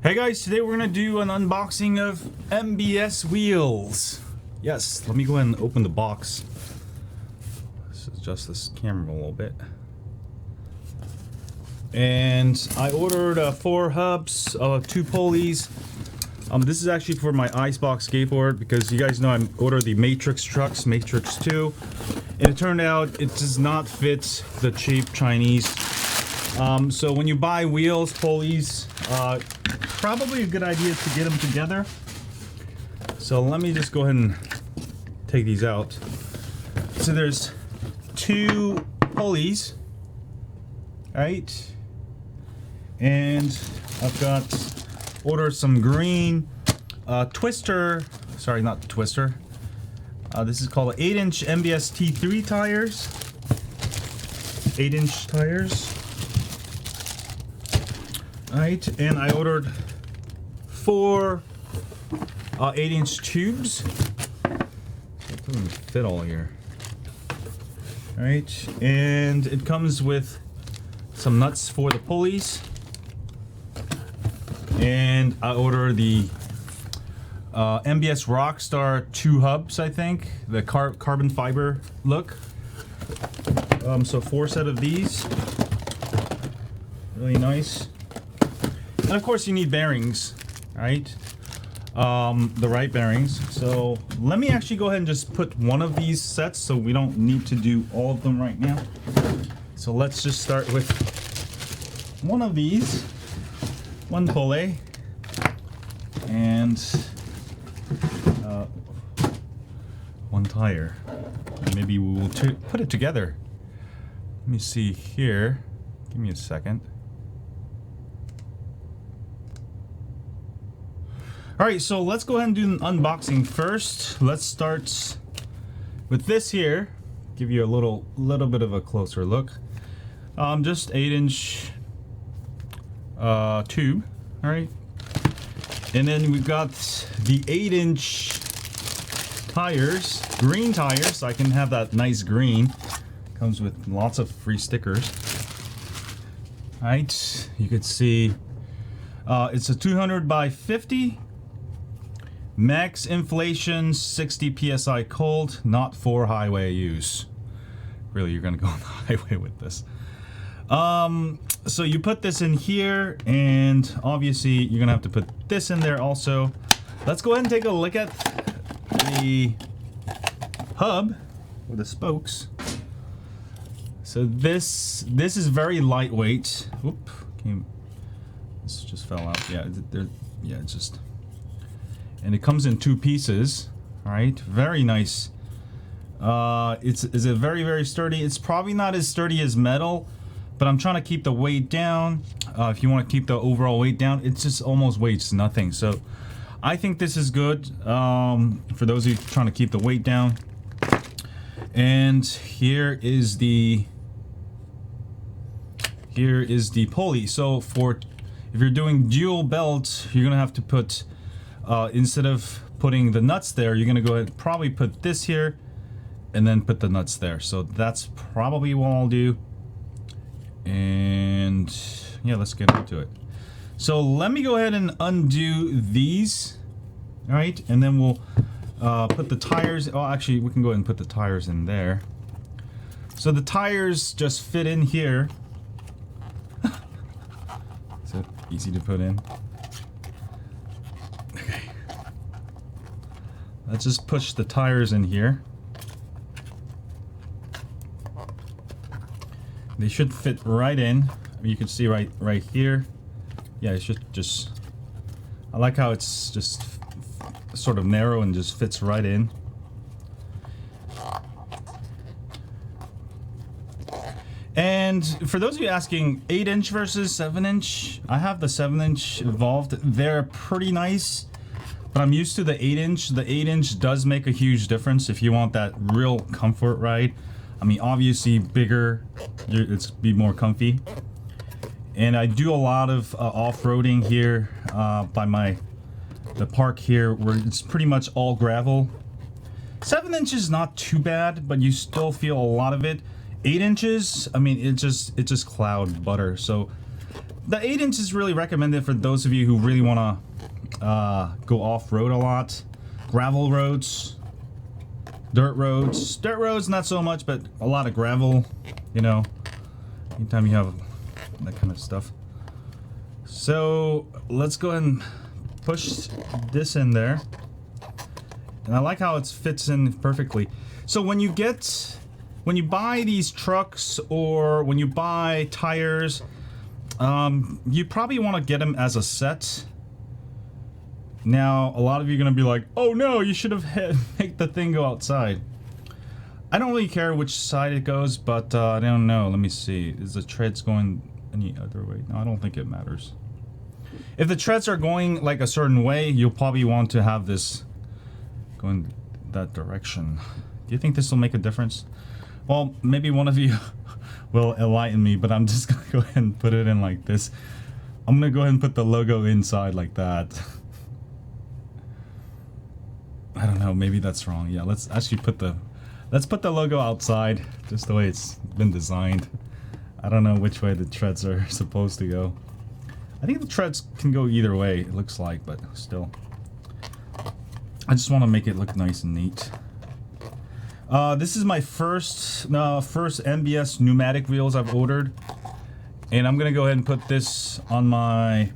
Hey guys, today we're gonna do an unboxing of MBS wheels. Yes, let me go ahead and open the box. Let's adjust this camera a little bit. And I ordered 4 hubs, 2 pulleys. This is actually for my Icebox skateboard because you guys know I ordered the Matrix trucks, Matrix 2. And it turned out it does not fit the cheap Chinese. So when you buy wheels, pulleys, probably a good idea to get them together. So let me just go ahead and take these out. So there's 2 pulleys, right? And I've ordered some green twister, sorry, not twister. This is called 8-inch MBS T3 tires. 8-inch tires. Right, and I ordered 4 8-inch tubes. It doesn't fit all here. Alright, and it comes with some nuts for the pulleys. And I ordered the MBS Rockstar II Hubs, I think. The carbon fiber look. So 4 set of these. Really nice. And of course you need bearings, right? The right bearings. So let me actually go ahead and just put one of these sets so we don't need to do all of them right now. So let's just start with one of these, one pulley, and one tire. Maybe we will put it together. Let me see here. Give me a second. Alright, so let's go ahead and do an unboxing first. Let's start with this here. Give you a little bit of a closer look. Just 8-inch tube. Alright. And then we've got the 8-inch tires, green tires. I can have that nice green. Comes with lots of free stickers. Alright, you could see it's a 200 by 50. Max inflation 60 psi cold, not for highway use. Really, you're gonna go on the highway with this. So you put this in here, and obviously you're gonna have to put this in there also. Let's go ahead and take a look at the hub with the spokes. So this is very lightweight. Oop, this just fell out. Yeah, it's just. And it comes in 2 pieces. All right, very nice. It's a very sturdy. It's probably not as sturdy as metal, but I'm trying to keep the weight down. If you want to keep the overall weight down, it just almost weighs nothing. So I think this is good for those of you trying to keep the weight down. And here is the pulley. So if you're doing dual belt, you're gonna have to put instead of putting the nuts there, you're gonna go ahead and probably put this here and then put the nuts there. So that's probably what I'll do. And yeah, let's get into it. So let me go ahead and undo these. All right, and then we'll put the tires. Oh, actually, we can go ahead and put the tires in there. So the tires just fit in here. Is it easy to put in? Okay. Let's just push the tires in here. They should fit right in. You can see right here. Yeah, it should just. I like how it's just sort of narrow and just fits right in. And for those of you asking, 8-inch versus 7-inch, I have the 7-inch involved. They're pretty nice, but I'm used to the 8-inch. The 8-inch does make a huge difference if you want that real comfort ride. I mean, obviously bigger, it's be more comfy. And I do a lot of off-roading here by the park here, where it's pretty much all gravel. 7-inch is not too bad, but you still feel a lot of it. 8 inches, I mean, it just cloud butter. So The 8-inch is really recommended for those of you who really want to go off-road a lot. Gravel roads, dirt roads. Dirt roads, not so much, but a lot of gravel, you know, anytime you have that kind of stuff. So let's go ahead and push this in there. And I like how it fits in perfectly. So when you buy these trucks or when you buy tires, you probably want to get them as a set. Now, a lot of you are going to be like, oh no, you should have make the thing go outside. I don't really care which side it goes, but I don't know. Let me see. Is the treads going any other way? No, I don't think it matters. If the treads are going like a certain way, you'll probably want to have this going that direction. Do you think this will make a difference? Well, maybe one of you will enlighten me, but I'm just going to go ahead and put it in like this. I'm going to go ahead and put the logo inside like that. I don't know, maybe that's wrong. Yeah, let's actually put the logo outside, just the way it's been designed. I don't know which way the treads are supposed to go. I think the treads can go either way, it looks like, but still. I just want to make it look nice and neat. This is my first MBS pneumatic wheels I've ordered. And I'm going to go ahead and put this on my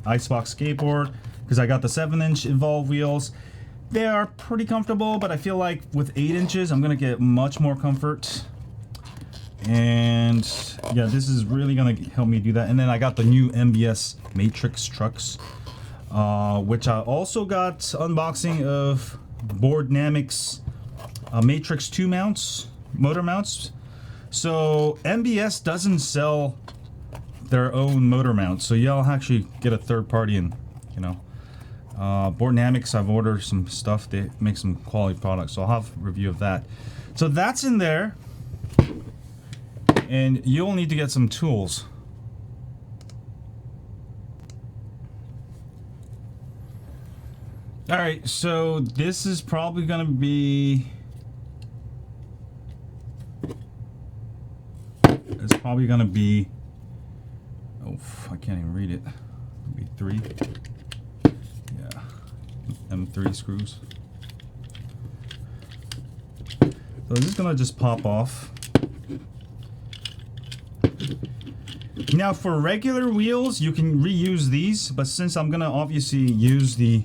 Icebox skateboard because I got the 7-inch involved wheels. They are pretty comfortable, but I feel like with 8 inches, I'm going to get much more comfort. And yeah, this is really going to help me do that. And then I got the new MBS Matrix trucks, which I also got unboxing of Boardnamic's Matrix 2 mounts, motor mounts. So MBS doesn't sell their own motor mounts, so y'all actually get a third party and, you know. Boardnamic's, I've ordered some stuff. They make some quality products, so I'll have a review of that. So that's in there, and you'll need to get some tools. All right, so this is probably gonna be. It's probably gonna be. Oh, I can't even read it. It'll be 3. M3 screws. So this is gonna just pop off. Now for regular wheels, you can reuse these, but since I'm gonna obviously use the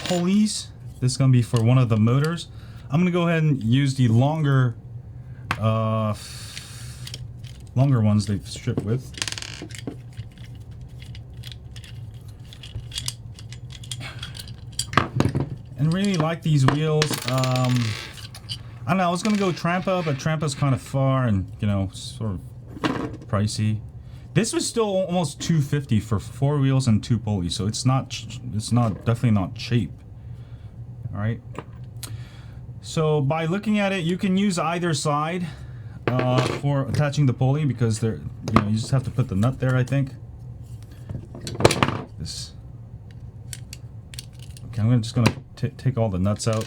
pulleys, this is gonna be for one of the motors. I'm gonna go ahead and use the longer ones they've stripped with. And really like these wheels. I don't know, I was gonna go Trampa, but Trampa's kind of far and, you know, sort of pricey. This was still almost $250 for 4 wheels and 2 pulleys, so it's definitely not cheap. All right. So by looking at it, you can use either side for attaching the pulley because they're, you know, you just have to put the nut there, I think. This. Okay, I'm just gonna take all the nuts out.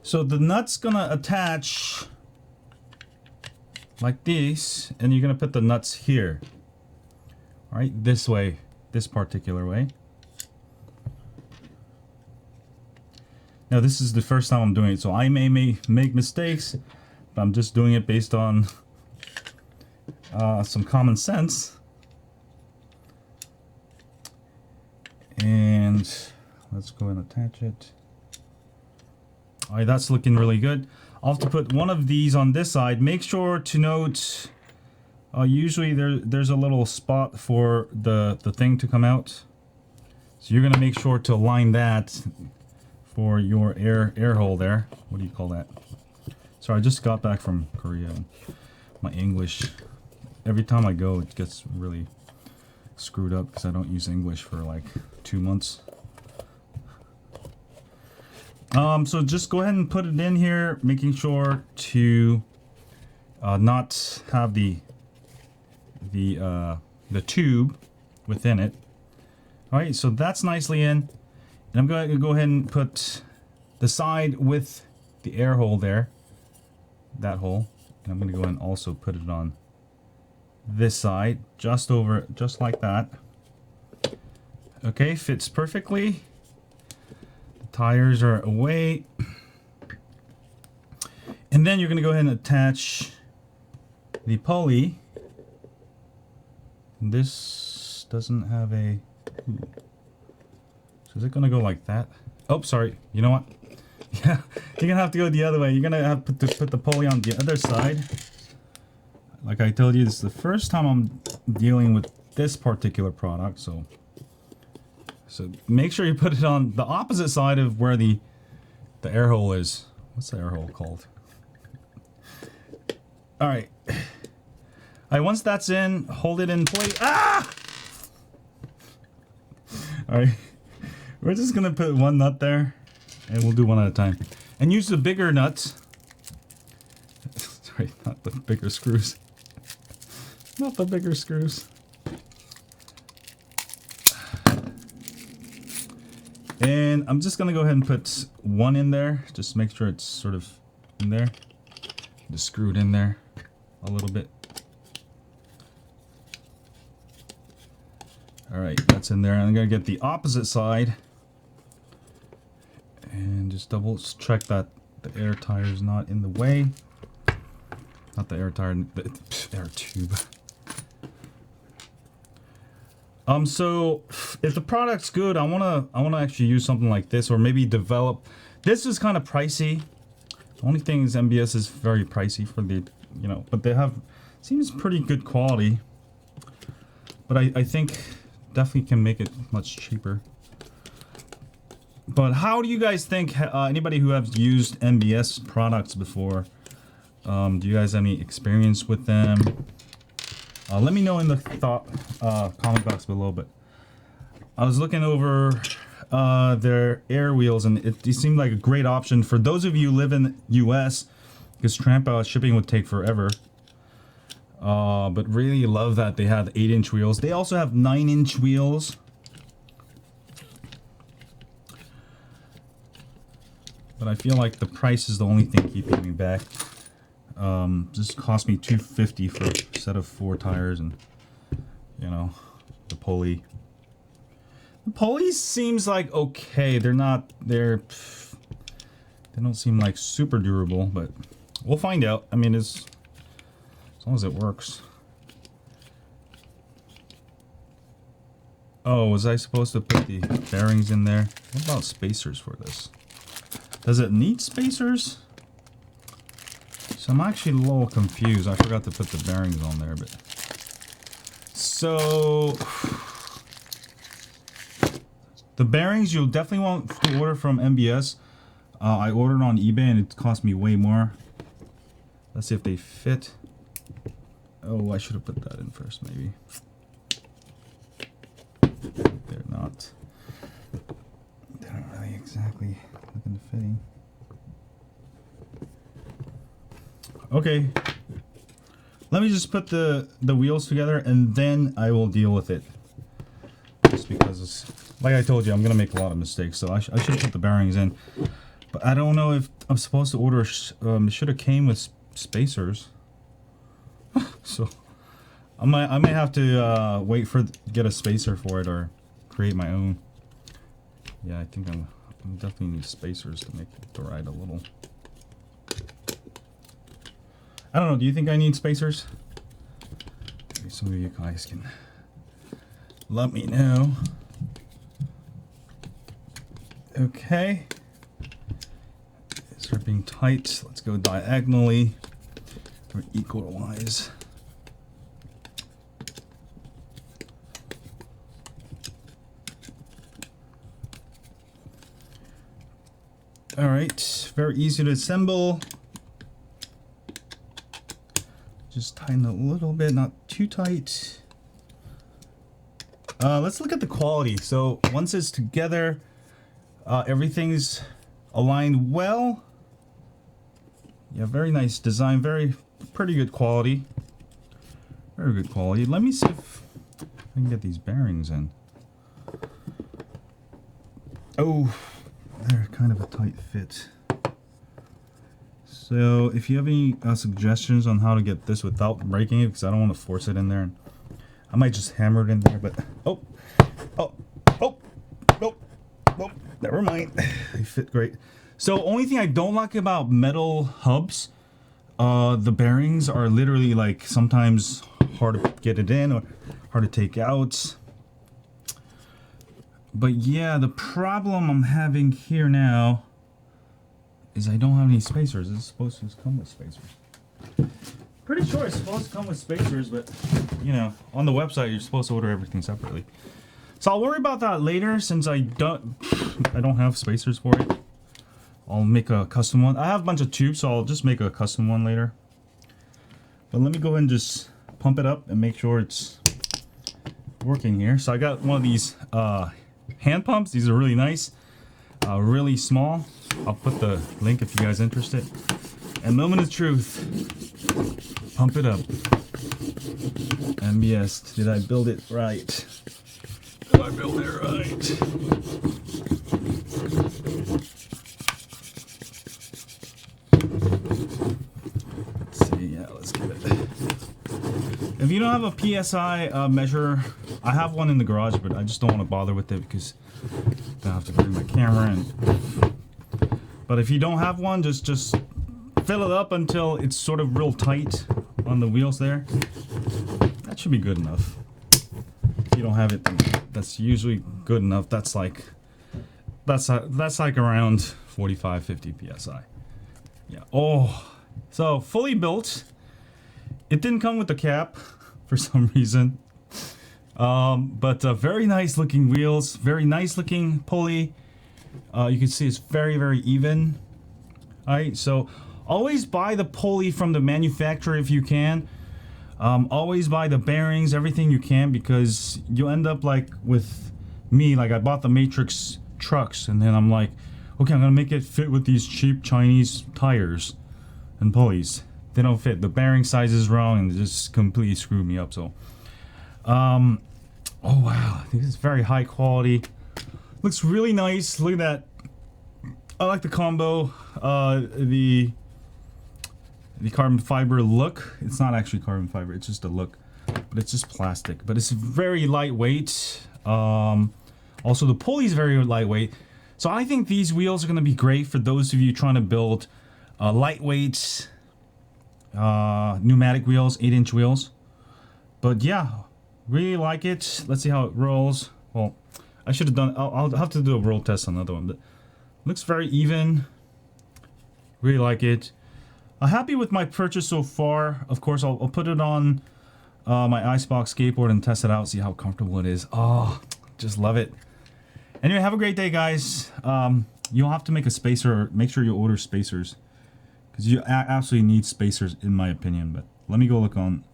So the nut's gonna attach like this, and you're gonna put the nuts here. All right, this way, this particular way. Now this is the first time I'm doing it, so I may make mistakes, but I'm just doing it based on some common sense. And let's go and attach it. All right, that's looking really good. I'll have to put one of these on this side. Make sure to note, usually there's a little spot for the thing to come out. So you're gonna make sure to line that for your air hole there. What do you call that? Sorry, I just got back from Korea. My English, every time I go, it gets really screwed up because I don't use English for like 2 months. So just go ahead and put it in here, making sure to not have the tube within it. All right, so that's nicely in, and I'm going to go ahead and put the side with the air hole there. that hole. And I'm going to go and also put it on this side, just over, just like that. Okay, fits perfectly. The tires are away. And then you're going to go ahead and attach the pulley. This doesn't have a... So is it going to go like that? Oh, sorry. You know what? Yeah, you're going to have to go the other way. You're going to have to put the pulley on the other side. Like I told you, this is the first time I'm dealing with this particular product, so make sure you put it on the opposite side of where the air hole is. What's the air hole called? All right. Once that's in, hold it in place. Ah! All right. We're just gonna put one nut there, and we'll do one at a time. And use the bigger nuts. Sorry, not the bigger screws. Not the bigger screws. And I'm just gonna go ahead and put one in there. Just make sure it's sort of in there. Just screw it in there a little bit. Alright, that's in there. I'm gonna get the opposite side. And just double check that the air tire is not in the way. Not the air tire, the air tube. So if the product's good, I wanna actually use something like this, or maybe develop. This is kind of pricey. The only thing is MBS is very pricey for the, you know, but they have, seems pretty good quality. But I think definitely can make it much cheaper. But how do you guys think, anybody who has used MBS products before, do you guys have any experience with them? Let me know in the comment box below. But I was looking over their air wheels, and it seemed like a great option for those of you who live in the US, because shipping would take forever. But really love that they have 8-inch wheels. They also have 9-inch wheels. But I feel like the price is the only thing keeping me back. This cost me $250 for a set of 4 tires, and you know, the pulley. The pulleys seems like okay. They don't seem like super durable, but we'll find out. I mean, as long as it works. Oh, was I supposed to put the bearings in there? What about spacers for this? Does it need spacers? So I'm actually a little confused. I forgot to put the bearings on there, but so the bearings you'll definitely want to order from MBS. I ordered on eBay and it cost me way more. Let's see if they fit. Oh, I should have put that in first, maybe. They're not. They're not really exactly looking fitting. Okay, let me just put the wheels together and then I will deal with it. Just because, it's, like I told you, I'm gonna make a lot of mistakes, so I should put the bearings in. But I don't know if I'm supposed to order. It should have came with spacers. So I might have to wait for get a spacer for it or create my own. Yeah, I think I'm definitely need spacers to make the ride a little. I don't know, do you think I need spacers? Maybe some of you guys can let me know. Okay. Start being tight. Let's go diagonally or equal-wise. All right, very easy to assemble. Just tighten a little bit, not too tight. Let's look at the quality. So once it's together, everything's aligned well. Yeah, very nice design, pretty good quality. Very good quality. Let me see if I can get these bearings in. Oh, they're kind of a tight fit. So if you have any suggestions on how to get this without breaking it, because I don't want to force it in there, and I might just hammer it in there, but oh, never mind. They fit great. So only thing I don't like about metal hubs, the bearings are literally like sometimes hard to get it in or hard to take out. But yeah, the problem I'm having here now is I don't have any spacers. It's supposed to come with spacers. Pretty sure it's supposed to come with spacers, but you know, on the website you're supposed to order everything separately. So I'll worry about that later since I don't have spacers for it. I'll make a custom one. I have a bunch of tubes, so I'll just make a custom one later. But let me go ahead and just pump it up and make sure it's working here. So I got one of these hand pumps. These are really nice, really small. I'll put the link if you guys are interested. And moment of truth, pump it up. MBS, did I build it right? Did I build it right? Let's see, yeah, let's get it. If you don't have a PSI measure, I have one in the garage, but I just don't want to bother with it because I have to bring my camera in. But if you don't have one, just fill it up until it's sort of real tight on the wheels there. That should be good enough. If you don't have it, then that's usually good enough. That's like around 45-50 psi. Yeah. Oh, so fully built. It didn't come with the cap for some reason. But very nice looking wheels, very nice looking pulley. You can see it's very, very even. Alright, so always buy the pulley from the manufacturer if you can. Always buy the bearings, everything you can, because you end up like with me, like I bought the Matrix trucks and then I'm like, okay, I'm gonna make it fit with these cheap Chinese tires and pulleys. They don't fit. The bearing size is wrong and they just completely screwed me up. So oh wow, I think it's very high quality. Looks really nice. Look at that. I like the combo. The carbon fiber look. It's not actually carbon fiber, it's just a look, but it's just plastic, but it's very lightweight. Also the pulley is very lightweight, so I think these wheels are going to be great for those of you trying to build lightweight pneumatic wheels, 8-inch wheels. But yeah, really like it. Let's see how it rolls. Well, I should have done, I'll have to do a roll test on another one, but looks very even. Really like it. I'm happy with my purchase so far. Of course, I'll put it on my Icebox skateboard and test it out, see how comfortable it is. Oh, just love it. Anyway, have a great day, guys. You'll have to make a spacer. Make sure you order spacers, because you absolutely need spacers, in my opinion. But let me go look on.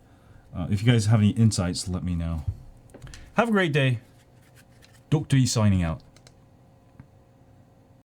If you guys have any insights, let me know. Have a great day. DrESkateboard signing out.